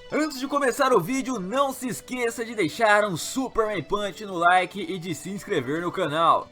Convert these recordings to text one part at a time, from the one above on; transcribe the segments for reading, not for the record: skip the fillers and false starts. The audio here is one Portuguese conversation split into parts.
Antes de começar o vídeo, não se esqueça de deixar um Superman Punch no like e de se inscrever no canal.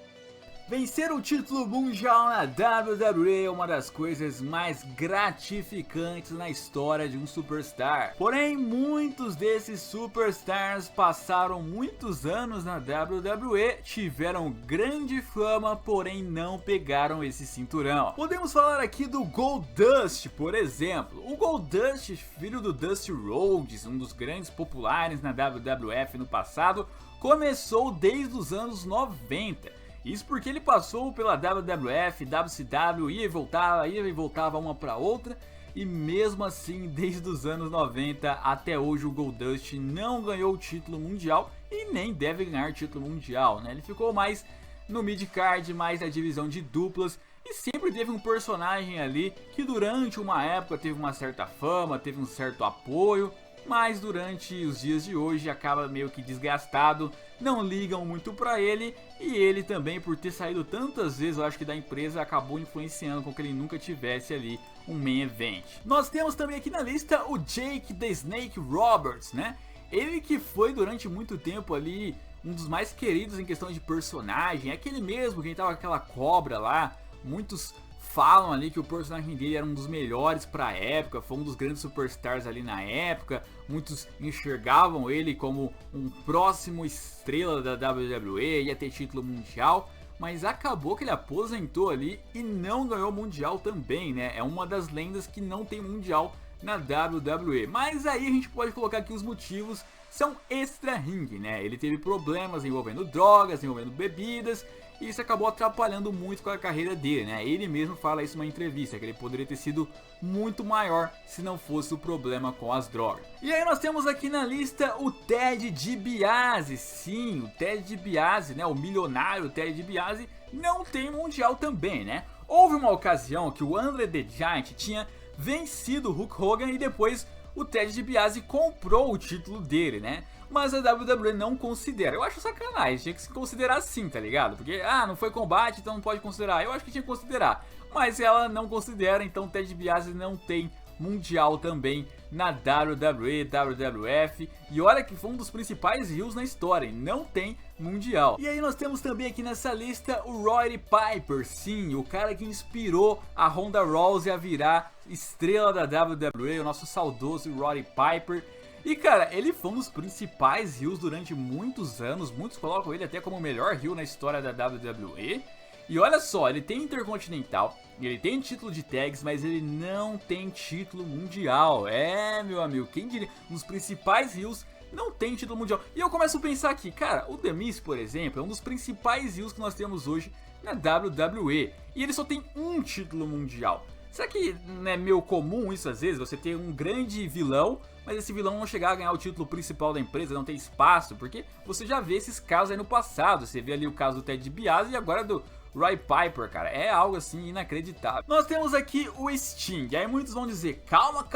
Vencer o título mundial na WWE é uma das coisas mais gratificantes na história de um superstar. Porém, muitos desses superstars passaram muitos anos na WWE, tiveram grande fama, porém não pegaram esse cinturão. Podemos falar aqui do Goldust, por exemplo. O Goldust, filho do Dusty Rhodes, um dos grandes populares na WWF no passado, começou desde os anos 90. Isso porque ele passou pela WWF, WCW, ia e voltava uma para outra, e mesmo assim, desde os anos 90 até hoje, o Goldust não ganhou o título mundial e nem deve ganhar título mundial, né? Ele ficou mais no mid-card, mais na divisão de duplas, e sempre teve um personagem ali que durante uma época teve uma certa fama, teve um certo apoio, mas durante os dias de hoje acaba meio que desgastado, não ligam muito pra ele, e ele também, por ter saído tantas vezes, eu acho que da empresa, acabou influenciando com que ele nunca tivesse ali um main event. Nós temos também aqui na lista o Jake the Snake Roberts, né? Ele que foi durante muito tempo ali um dos mais queridos em questão de personagem, aquele mesmo que tava com aquela cobra lá, muitos falam ali que o personagem dele era um dos melhores pra época, foi um dos grandes superstars ali na época, muitos enxergavam ele como um próximo estrela da WWE, ia ter título mundial, mas acabou que ele aposentou ali e não ganhou mundial também, né? É uma das lendas que não tem mundial na WWE, mas aí a gente pode colocar aqui os motivos, são extra-ring, né? Ele teve problemas envolvendo drogas, envolvendo bebidas, e isso acabou atrapalhando muito com a carreira dele, né? Ele mesmo fala isso numa entrevista, que ele poderia ter sido muito maior se não fosse o problema com as drogas. E aí nós temos aqui na lista o Ted DiBiase. Sim, o Ted DiBiase, né? O milionário Ted DiBiase não tem mundial também, né? Houve uma ocasião que o Andre the Giant tinha vencido o Hulk Hogan e depois o Ted DiBiase comprou o título dele, né? Mas a WWE não considera. Eu acho sacanagem, tinha que se considerar assim, tá ligado? Porque, não foi combate, então não pode considerar. Eu acho que tinha que considerar, mas ela não considera, então o Ted DiBiase não tem mundial também na WWE, WWF. E olha que foi um dos principais heels na história, e não tem mundial. E aí nós temos também aqui nessa lista o Roddy Piper, sim, o cara que inspirou a Ronda Rousey a virar estrela da WWE, o nosso saudoso Roddy Piper. E cara, ele foi um dos principais heels durante muitos anos, muitos colocam ele até como o melhor heel na história da WWE. E olha só, ele tem Intercontinental, ele tem título de tags, mas ele não tem título mundial. É, meu amigo, quem diria, um dos principais heels não tem título mundial. E eu começo a pensar aqui, cara, o The Miz, por exemplo, é um dos principais heels que nós temos hoje na WWE. E ele só tem um título mundial. Será que não é meio comum isso às vezes? Você ter um grande vilão, mas esse vilão não chegar a ganhar o título principal da empresa, não tem espaço, porque você já vê esses casos aí no passado. Você vê ali o caso do Ted DiBiase e agora do Roddy Piper, cara. É algo assim inacreditável. Nós temos aqui o Sting. Aí muitos vão dizer, calma,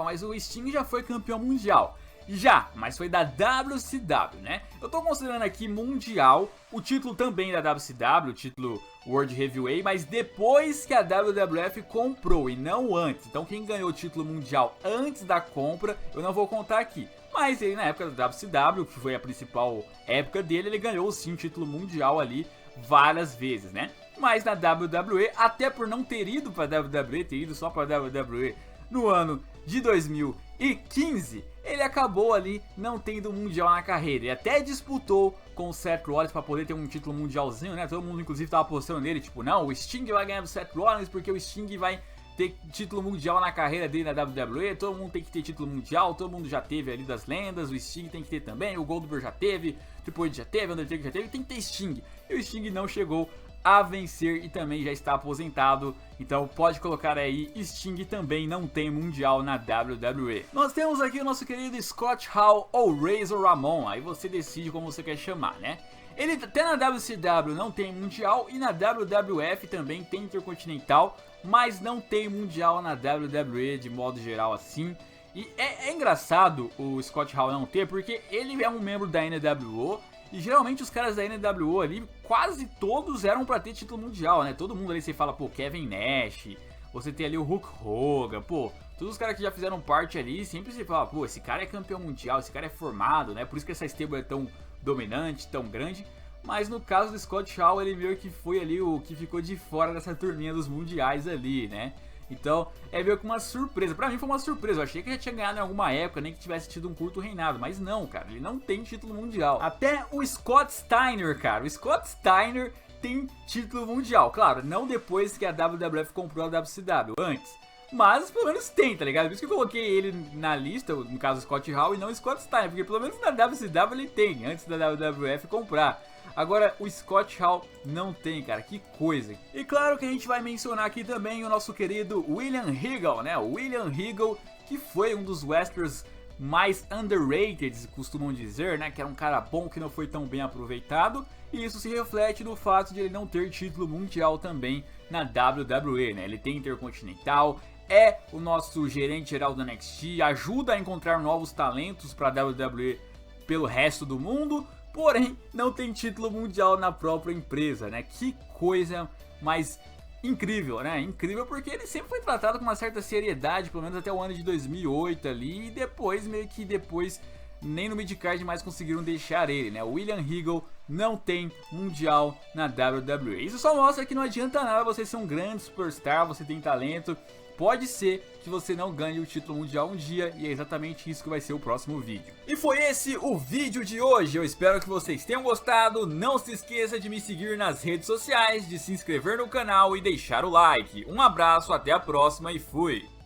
mas o Sting já foi campeão mundial. Já, mas foi da WCW, né? Eu tô considerando aqui mundial, o título também da WCW, o título World Heavyweight, mas depois que a WWF comprou e não antes. Então quem ganhou o título mundial antes da compra, eu não vou contar aqui. Mas ele na época da WCW, que foi a principal época dele, ele ganhou sim o título mundial ali várias vezes, né? Mas na WWE, até por não ter ido pra WWE, ter ido só pra WWE no ano de 2015, ele acabou ali não tendo mundial na carreira. Ele até disputou com o Seth Rollins para poder ter um título mundialzinho, né? Todo mundo inclusive tava apostando nele, tipo, não, o Sting vai ganhar do Seth Rollins porque o Sting vai ter título mundial na carreira dele na WWE, todo mundo tem que ter título mundial, todo mundo já teve ali das lendas, o Sting tem que ter também, o Goldberg já teve, Triple H já teve, o Undertaker já teve, tem que ter Sting. E o Sting não chegou a vencer e também já está aposentado, então pode colocar aí, Sting também não tem mundial na WWE. Nós temos aqui o nosso querido Scott Hall ou Razor Ramon, aí você decide como você quer chamar, né? Ele até na WCW não tem mundial e na WWF também tem Intercontinental, mas não tem mundial na WWE de modo geral assim. E é engraçado o Scott Hall não ter, porque ele é um membro da NWO e geralmente os caras da NWO ali, quase todos eram pra ter título mundial, né? Todo mundo ali você fala, pô, Kevin Nash, você tem ali o Hulk Hogan, pô, Todos os caras que já fizeram parte ali sempre se fala, pô, esse cara é campeão mundial, esse cara é formado, né? Por isso que essa stable é tão dominante, tão grande. Mas no caso do Scott Hall, ele meio que foi ali o que ficou de fora dessa turminha dos mundiais ali, né? Então é meio que uma surpresa. Pra mim foi uma surpresa, eu achei que ele já tinha ganhado em alguma época, nem que tivesse tido um curto reinado. Mas não, cara, ele não tem título mundial. Até o Scott Steiner, cara, o Scott Steiner tem título mundial. Claro, não depois que a WWF comprou a WCW, antes. Mas pelo menos tem, tá ligado? Por isso que eu coloquei ele na lista, no caso Scott Hall e não Scott Steiner. Porque pelo menos na WCW ele tem, antes da WWF comprar. Agora o Scott Hall não tem, cara, que coisa. E claro que a gente vai mencionar aqui também o nosso querido William Regal, né? O William Regal, que foi um dos wrestlers mais underrated, costumam dizer, né? Que era um cara bom que não foi tão bem aproveitado. E isso se reflete no fato de ele não ter título mundial também na WWE, né? Ele tem Intercontinental, é o nosso gerente geral do NXT, ajuda a encontrar novos talentos para a WWE pelo resto do mundo, porém não tem título mundial na própria empresa, né? Que coisa mais incrível, né? Incrível porque ele sempre foi tratado com uma certa seriedade, pelo menos até o ano de 2008 ali, e depois meio que nem no midcard mais conseguiram deixar ele, né? O William Regal não tem mundial na WWE. Isso só mostra que não adianta nada você ser um grande superstar, você tem talento. Pode ser que você não ganhe o título mundial um dia, e é exatamente isso que vai ser o próximo vídeo. E foi esse o vídeo de hoje, eu espero que vocês tenham gostado. Não se esqueça de me seguir nas redes sociais, de se inscrever no canal e deixar o like. Um abraço, até a próxima e fui!